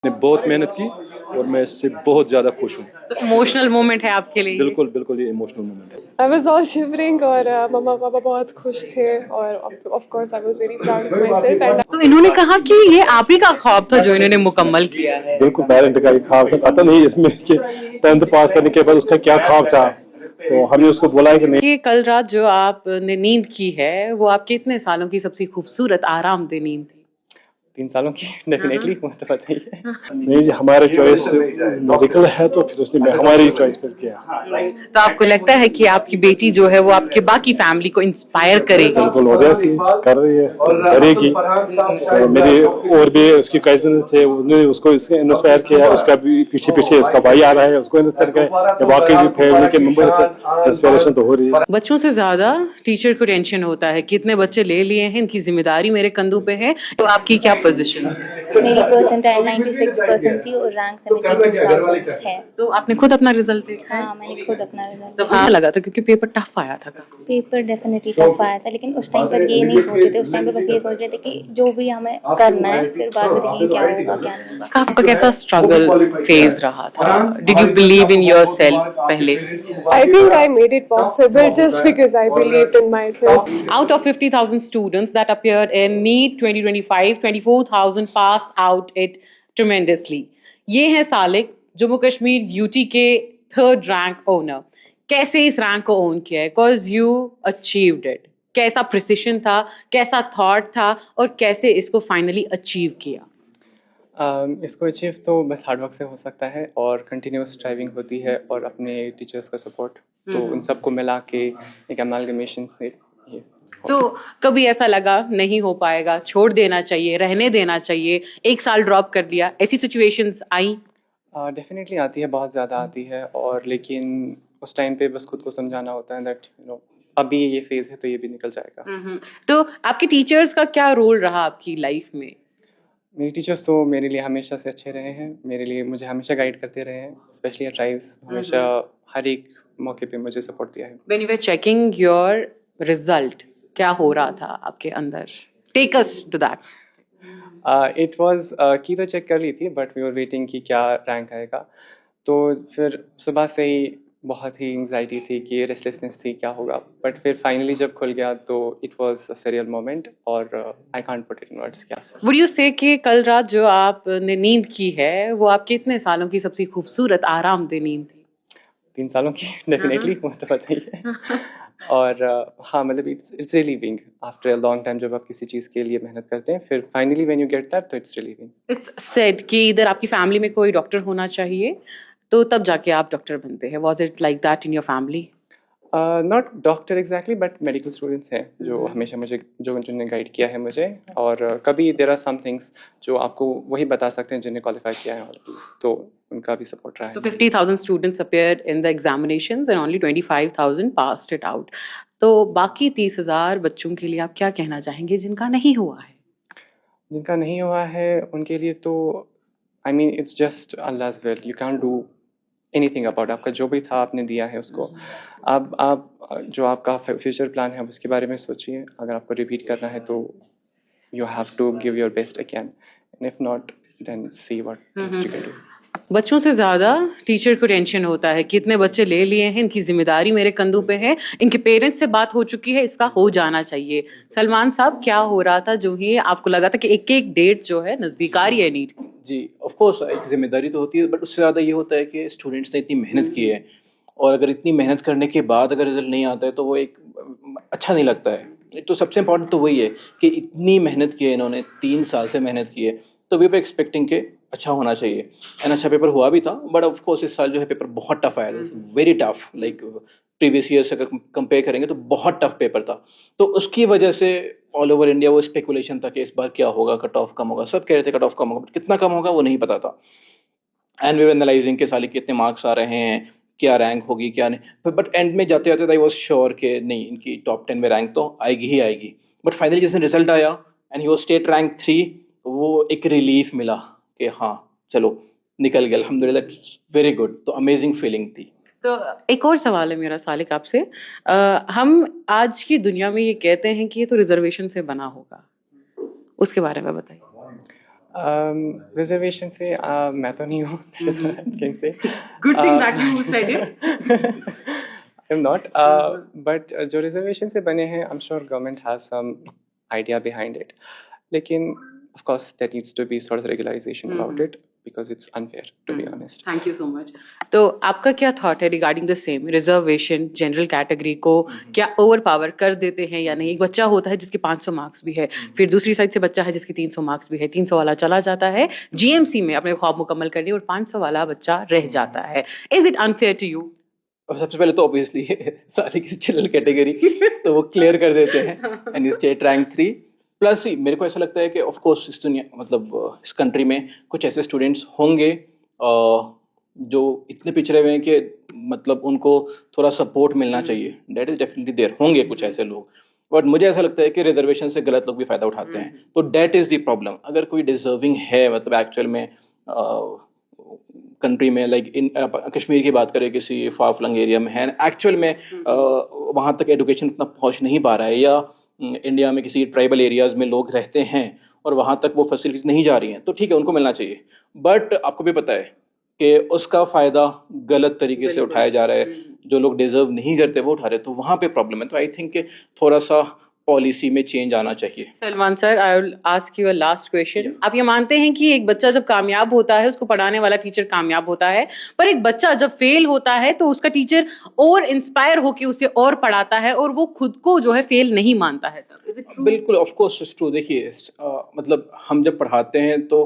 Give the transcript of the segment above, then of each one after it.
मैंने बहुत मेहनत की और मैं इससे बहुत ज़्यादा खुश हूँ। तो इमोशनल मोमेंट है आपके लिए ये? बिल्कुल, बिल्कुल ये इमोशनल मोमेंट है। I was all shivering और मम्मा पापा बहुत खुश थे और of course I was very proud of myself and तो इन्होंने कहा कि ये आप ही का ख्वाब था जो इन्होंने मुकम्मल किया है। बिल्कुल पेरेंट का ही ख्वाब था, पता नहीं इसमें कि 10th पास करने के बाद उसका क्या ख्वाब था, तो हमने उसको बोला है कि नहीं। कि कल रात जो आपने नींद की है वो आपके इतने सालों की सबसे खूबसूरत आरामदेह नींद थी? 3 सालों की डेफिनेटली वो तो पता ही है। नहीं जी, हमारा चॉइस मेडिकल है तो फिर उसने हमारी चॉइस पर किया। तो आपको लगता है कि आपकी बेटी जो है वो आपके बाकी फैमिली को इंस्पायर करेगी? बिल्कुल ऑब्वियसली कर रही है, करेगी। तो मेरे और भी उसकी कजिन्स थे, उन्होंने उसको इंस्पायर किया, उसका भी पीछे पीछे उसका भाई आ रहा है, उसको इंस्पायर किया। बाकी जो फैमिली के मेंबर से इंस्पिरेशन तो हो रही है। बच्चों से ज्यादा टीचर को टेंशन होता है कि इतने बच्चे ले लिए हैं, इनकी जिम्मेदारी मेरे कंधों पे है। तो आपकी क्या पोजीशन है? मेरी परसेंटाइल 96% थी और रैंक 72,000 है। तो आपने खुद अपना रिजल्ट देखा है? हाँ, मैंने खुद अपना रिजल्ट तो हाँ लगा था क्योंकि पेपर टफ आया था। पेपर डेफिनेटली टफ आया था, लेकिन उस टाइम पर ये नहीं सोचे थे। उस टाइम पर बस ये सोच रहे थे कि जो भी हमें करना है फिर बाद में देखेंगे क्या होगा क्या नहीं होगा। आपका कैसा स्ट्रगल फेज रहा था? Did you believe in yourself पहले? I think I made it possible just because I believed in myself. Out of 50,000 students that appeared in NEET 2025, 24,000 passed out it tremendously. ये है सालिक, जम्मू कश्मीर यूटी के 3rd rank owner. कैसे इस rank को own किया है? Cause you achieved it. कैसा precision था, कैसा थॉट था और कैसे इसको फाइनली अचीव किया? इसको अचीव तो बस हार्ड वर्क से हो सकता है और कंटिन्यूस स्ट्राइविंग होती है और अपने टीचर्स का सपोर्ट, तो उन सबको मिला के एक अमालगमेशन से ये तो कभी ऐसा लगा नहीं हो पाएगा, छोड़ देना चाहिए, रहने देना चाहिए, 1 साल ड्रॉप कर दिया, ऐसी सिचुएशंस आई? डेफिनेटली आती है, बहुत ज़्यादा आती है, और लेकिन उस टाइम पे बस खुद को समझाना होता है दैट अभी ये फेज़ है तो ये भी निकल जाएगा। तो आपके टीचर्स का क्या रोल रहा आपकी लाइफ में? मेरे टीचर्स तो मेरे लिए हमेशा से अच्छे रहे हैं, मेरे लिए मुझे हमेशा गाइड करते रहे हैं, स्पेशली एट राइज हमेशा हर एक मौके पे मुझे सपोर्ट दिया है। When you were checking your result, क्या हो रहा था आपके अंदर? Take us to that. It was की तो चेक कर ली थी, बट वी वर वेटिंग कि क्या रैंक आएगा। तो फिर सुबह से ही बहुत ही एंग्जाइटी थी कि रेस्टलेसनेस थी क्या होगा, बट फिर फाइनली जब खुल गया तो it was a surreal moment, और I can't put it in words क्या। Would you say कि कल रात जो आपने नींद की है वो आपके इतने सालों की सबसे खूबसूरत आरामदेह नींद थी? 3 सालों की डेफिनेटली वो तो पता ही है। और हाँ, मतलब it's relieving after a long time, जब आप किसी चीज़ के लिए मेहनत करते हैं फिर finally when you get that तो इट्स रिलीविंग। It's said कि इधर आपकी फैमिली में कोई डॉक्टर होना चाहिए, तो तब जाके आप डॉक्टर बनते हैं। Was it like that in your family? Not doctor exactly, but medical students हैं जो हमेशा मुझे जिन्होंने गाइड किया है मुझे, और कभी देयर आर सम थिंग्स जो आपको वही बता सकते हैं जिन्हें क्वालिफाई किया है, तो उनका भी सपोर्ट रहा So है। 50,000 students appeared in the examinations and only 25,000 passed it out. तो बाकी 30,000 बच्चों के लिए आप क्या कहना चाहेंगे जिनका नहीं हुआ है? जिनका नहीं हुआ है उनके लिए तो I mean it's just Allah's will, you can do anything about. आपका जो भी था आपने दिया है उसको। अब आप जो आपका फ्यूचर प्लान है उसके बारे में सोचिए। अगर आपको रिपीट करना है तो you have to give your best again, and if not then see what next you can do. बच्चों से ज्यादा टीचर को टेंशन होता है कि इतने बच्चे ले लिए हैं, इनकी जिम्मेदारी मेरे कंधों पे है, इनके पेरेंट्स से बात हो चुकी है, इसका हो जाना चाहिए। सलमान साहब, क्या हो रहा था जो ही आपको लगा था कि एक एक डेट जो है नजदीक आ रही है नीट की? जी, ऑफ कोर्स एक जिम्मेदारी तो होती है, बट उससे ज़्यादा ये होता है कि स्टूडेंट्स ने इतनी मेहनत की है, और अगर इतनी मेहनत करने के बाद अगर रिजल्ट नहीं आता है तो वो एक अच्छा नहीं लगता है। तो सबसे इम्पोर्टेंट तो वही है कि इतनी मेहनत की है इन्होंने, 3 साल से मेहनत की है, तो वी वर एक्सपेक्टिंग के अच्छा होना चाहिए, एंड अच्छा पेपर हुआ भी था। बट ऑफ कोर्स इस साल जो है पेपर बहुत टफ आया, very tough, like previous year से अगर कंपेयर करेंगे तो बहुत टफ पेपर था। तो उसकी वजह से ऑल ओवर इंडिया वो स्पेकुलेशन था कि इस बार क्या होगा, कट ऑफ कम होगा, सब कह रहे थे कट ऑफ कम होगा, बट कितना कम होगा वो नहीं पता था। एंड वी वर एनालाइजिंग के साल कितने मार्क्स आ रहे हैं, क्या रैंक होगी क्या नहीं, बट एंड में जाते जाते आई वॉज श्योर कि नहीं, इनकी टॉप 10 में रैंक तो आएगी ही आएगी। बट फाइनली जिस दिन रिजल्ट आया and he was state rank 3, वो एक रिलीफ मिला कि हाँ चलो निकल गया, अल्हम्दुलिल्लाह, वेरी गुड। तो अमेजिंग फीलिंग थी। तो एक और सवाल है मेरा सालिक आपसे। हम आज की दुनिया में ये कहते हैं कि ये तो रिजर्वेशन से बना होगा, उसके बारे में बताइए। रिजर्वेशन से मैं तो नहीं हूँ, that is what I can say. Good thing that you said it. I'm not. But जो रिजर्वेशन से बने हैं, I'm sure government has some idea behind it. लेकिन of course there needs to be sort of regularization about it because it's unfair, to be honest. Thank you so much. तो आपका क्या thought है regarding the same reservation general category को क्या over power कर देते हैं या नहीं? एक बच्चा होता है जिसके 500 मार्क्स भी है, फिर दूसरी साइड से बच्चा है जिसके 300 मार्क्स भी है, 300 वाला चला जाता है जीएमसी में अपने ख्वाब मुकम्मल करने और 500 वाला बच्चा रह जाता है. Is it unfair to you? अब सबसे पहले तो ऑब्वियसली सारी की जनरल कैटेगरी तो वो क्लियर कर देते हैं एंड स्टेट रैंक 3 प्लस ही मेरे को ऐसा लगता है कि ऑफ कोर्स इस दुनिया मतलब इस कंट्री में कुछ ऐसे स्टूडेंट्स होंगे जो इतने पिछड़े हुए हैं कि मतलब उनको थोड़ा सपोर्ट मिलना चाहिए. दैट इज डेफिनेटली देयर, होंगे कुछ ऐसे लोग. बट मुझे ऐसा लगता है कि रिजर्वेशन से गलत लोग भी फ़ायदा उठाते हैं. तो दैट इज़ द प्रॉब्लम. अगर कोई डिजर्विंग है मतलब एक्चुअल में कंट्री में लाइक इन कश्मीर की बात करें किसी फार फ्लंग एरिया में है एक्चुअल में वहाँ तक एजुकेशन इतना पहुँच नहीं पा रहा है, या इंडिया में किसी ट्राइबल एरियाज़ में लोग रहते हैं और वहाँ तक वो फैसिलिटीज़ नहीं जा रही हैं, तो ठीक है उनको मिलना चाहिए. बट आपको भी पता है कि उसका फ़ायदा गलत तरीके से उठाया जा रहा है, जो लोग डिज़र्व नहीं करते वो उठा रहे हैं, तो वहाँ पे प्रॉब्लम है. तो आई थिंक कि थोड़ा सा पॉलिसी में चेंज आना चाहिए. Salman sir, I will ask you a last question. आप ये मानते हैं कि एक बच्चा जब कामयाब होता है उसको पढ़ाने वाला टीचर कामयाब होता है, पर एक बच्चा जब फेल होता है तो उसका टीचर और इंस्पायर होकर उसे और पढ़ाता है और वो खुद को जो है फेल नहीं मानता है? तब इज इट ट्रू? बिल्कुल ऑफ कोर्स इट्स ट्रू. देखिए मतलब हम जब पढ़ाते हैं तो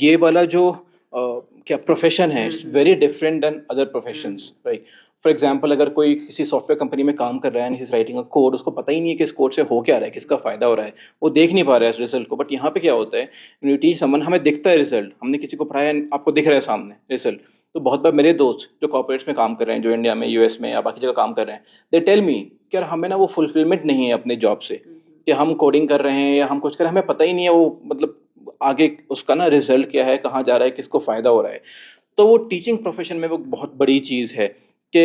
ये वाला जो क्या प्रोफेशन है it's very different than other professions, right. For example अगर कोई किसी सॉफ्टवेयर कंपनी में काम कर रहा है and he is writing a code, उसको पता ही नहीं है कि इस कोड से हो क्या रहा है, किसका फ़ायदा हो रहा है, वो देख नहीं पा रहा है रिजल्ट को. बट यहाँ पे क्या होता है, यूनिटी समन हमें दिखता है रिजल्ट, हमने किसी को पढ़ाया आपको दिख रहा है सामने रिजल्ट. तो बहुत बार मेरे दोस्त जो कॉर्पोरेट्स में काम कर रहे हैं, जो इंडिया में यूएस में या बाकी जगह काम कर रहे हैं, दे टेल मी कि यार हमें ना वो फुलफिलमेंट नहीं है अपने जॉब से, कि हम कोडिंग कर रहे हैं या हम कुछ कर रहे हैं, हमें पता ही नहीं है वो मतलब आगे उसका ना रिजल्ट क्या है, कहाँ जा रहा है, किसको फ़ायदा हो रहा है. तो वो टीचिंग प्रोफेशन में वो बहुत बड़ी चीज़ है कि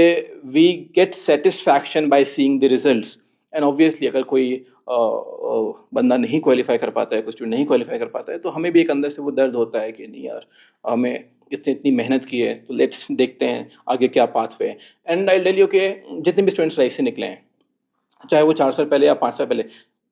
we get satisfaction by seeing the results. And obviously अगर कोई बंदा नहीं क्वालिफाई कर पाता है, कुछ नहीं क्वालिफाई कर पाता है, तो हमें भी एक अंदर से वो दर्द होता है कि नहीं यार हमें इतनी मेहनत की है, तो लेट्स देखते हैं आगे क्या pathway. And I tell you कि जितने भी स्टूडेंट्स लाइफ से निकले हैं, चाहे वो 4 साल पहले या 5 साल पहले,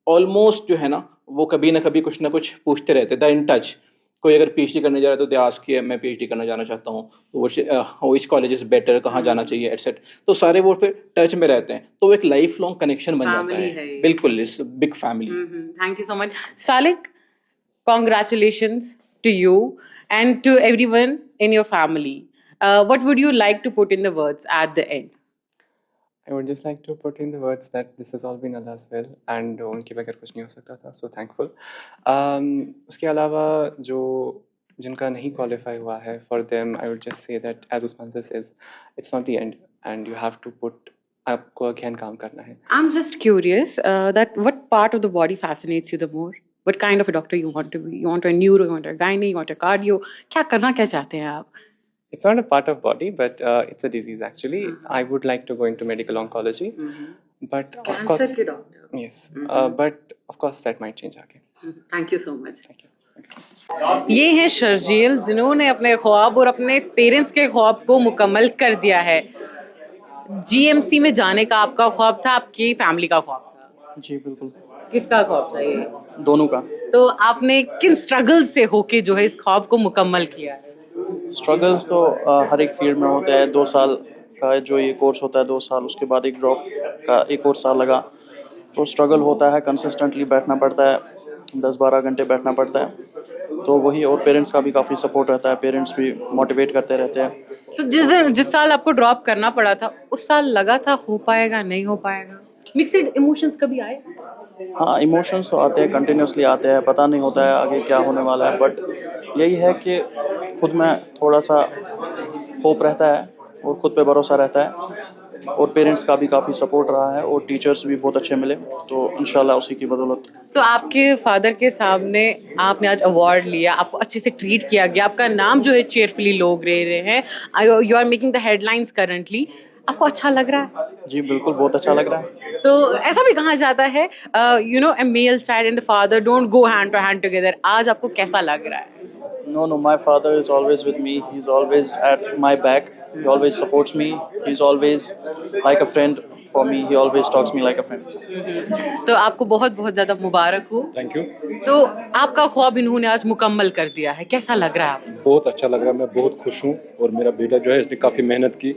ऑलमोस्ट जो है ना वो कभी ना कभी कुछ ना कुछ पूछते रहते थे इन टच. कोई अगर पीएचडी करने जा रहा है तो दे आस्क कि मैं पीएचडी करना जाना चाहता हूँ, तो विच कॉलेज इज़ बेटर, कहाँ जाना चाहिए एटसेट्रा. तो सारे वो फिर टच में रहते हैं, तो एक लाइफ लॉन्ग कनेक्शन बन जाता है. बिल्कुल, it's big family. Thank you so much. Salik, congratulations to you and to everyone in your family. What would you like to put in the words at the end? I would just like to put in the words that this has all been Allah's will and उनके बगैर कुछ नहीं हो सकता था, so thankful. उसके अलावा जो जिनका नहीं क्वालिफाई हुआ है, for them I would just say that as Usman says, it's not the end and you have to put आपको again काम करना है. I'm just curious that what part of the body fascinates you the more? What kind of a doctor you want to be? You want a neuro, you want a gynae, you want a cardio? क्या करना क्या चाहते हैं आप? It's not a part of body, but it's a disease actually. I would like to go into medical oncology, but of course, cancer के doctor. yes, but of course that might change again. Thank you so much. Thank you. Thanks so much. ये हैं शर्जील जिन्होंने अपने ख्वाब और अपने parents के ख्वाब को मुकम्मल कर दिया है. जीएमसी में जाने का आपका ख्वाब था, आपकी फैमिली का ख्वाब था? जी बिल्कुल, किसका ख्वाब था ये? दोनों का. तो आपने किन स्ट्रगल से होके जो है इस ख्वाब को मुकम्मल किया है? स्ट्रगल्स तो हर एक फील्ड में होता है. 2 साल का जो ये कोर्स होता है, 2 साल, उसके बाद एक ड्रॉप का एक और साल लगा, तो स्ट्रगल होता है. कंसिस्टेंटली बैठना पड़ता है, 10-12 घंटे बैठना पड़ता है, तो वही. और पेरेंट्स का भी काफ़ी सपोर्ट रहता है, पेरेंट्स भी मोटिवेट करते रहते हैं. तो जिस साल आपको ड्रॉप करना पड़ा था, उस साल लगा था हो पाएगा नहीं हो पाएगा? मिक्सड इमोशंस कभी आए? हाँ, इमोशंस तो आते हैं, कंटिन्यूसली आते हैं, पता नहीं होता है आगे क्या होने वाला है. बट यही है कि खुद में थोड़ा सा होप रहता है और खुद पे भरोसा रहता है, और पेरेंट्स का भी काफ़ी सपोर्ट रहा है और टीचर्स भी बहुत अच्छे मिले, तो इंशाल्लाह उसी की बदौलत. तो आपके फादर के सामने आपने आज अवार्ड लिया, आपको अच्छे से ट्रीट किया गया, आपका नाम जो है चेयरफुली लोग ले रहे हैं, you are making the headlines currently. आपको अच्छा लग रहा है? जी बिल्कुल, बहुत अच्छा लग रहा है। तो ऐसा भी कहा जाता है you know a male child and the father don't go hand to hand together. आज आपको कैसा लग रहा है? No, no, my father is always with me. He's always at my back. He always supports me. He's always like a friend for me. He always talks me like a friend. तो आपको बहुत बहुत ज्यादा मुबारक हो। Thank you. तो आपका ख्वाब इन्होंने आज मुकम्मल कर दिया है, कैसा लग रहा है आपको? बहुत अच्छा लग रहा है, मैं बहुत खुश हूँ। और मेरा बेटा जो है इसने काफ़ी मेहनत की,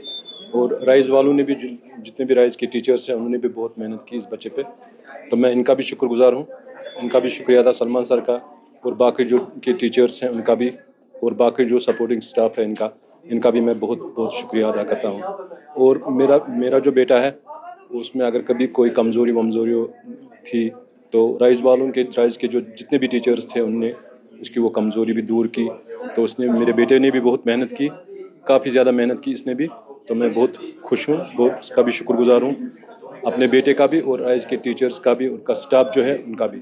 और राइज़ वालों ने भी जितने भी राइज़ के टीचर्स हैं उन्होंने भी बहुत मेहनत की इस बच्चे पे। तो मैं इनका भी शुक्रगुजार हूँ, इनका भी शुक्रिया अदा सलमान सर का, और बाकी जो के टीचर्स हैं उनका भी, और बाकी जो सपोर्टिंग स्टाफ है इनका भी मैं बहुत बहुत शुक्रिया अदा करता हूँ। और मेरा जो बेटा है उसमें अगर कभी कोई कमज़ोरी वमज़ोरी थी तो राइज़ के जो जितने भी टीचर्स थे उनने उसकी वो कमज़ोरी भी दूर की। तो उसने मेरे बेटे ने भी बहुत मेहनत की, काफ़ी ज़्यादा मेहनत की इसने भी। तो मैं बहुत खुश हूँ, बहुत इसका भी शुक्रगुजार हूँ, अपने बेटे का भी और राइज़ के टीचर्स का भी, उनका स्टाफ जो है उनका भी।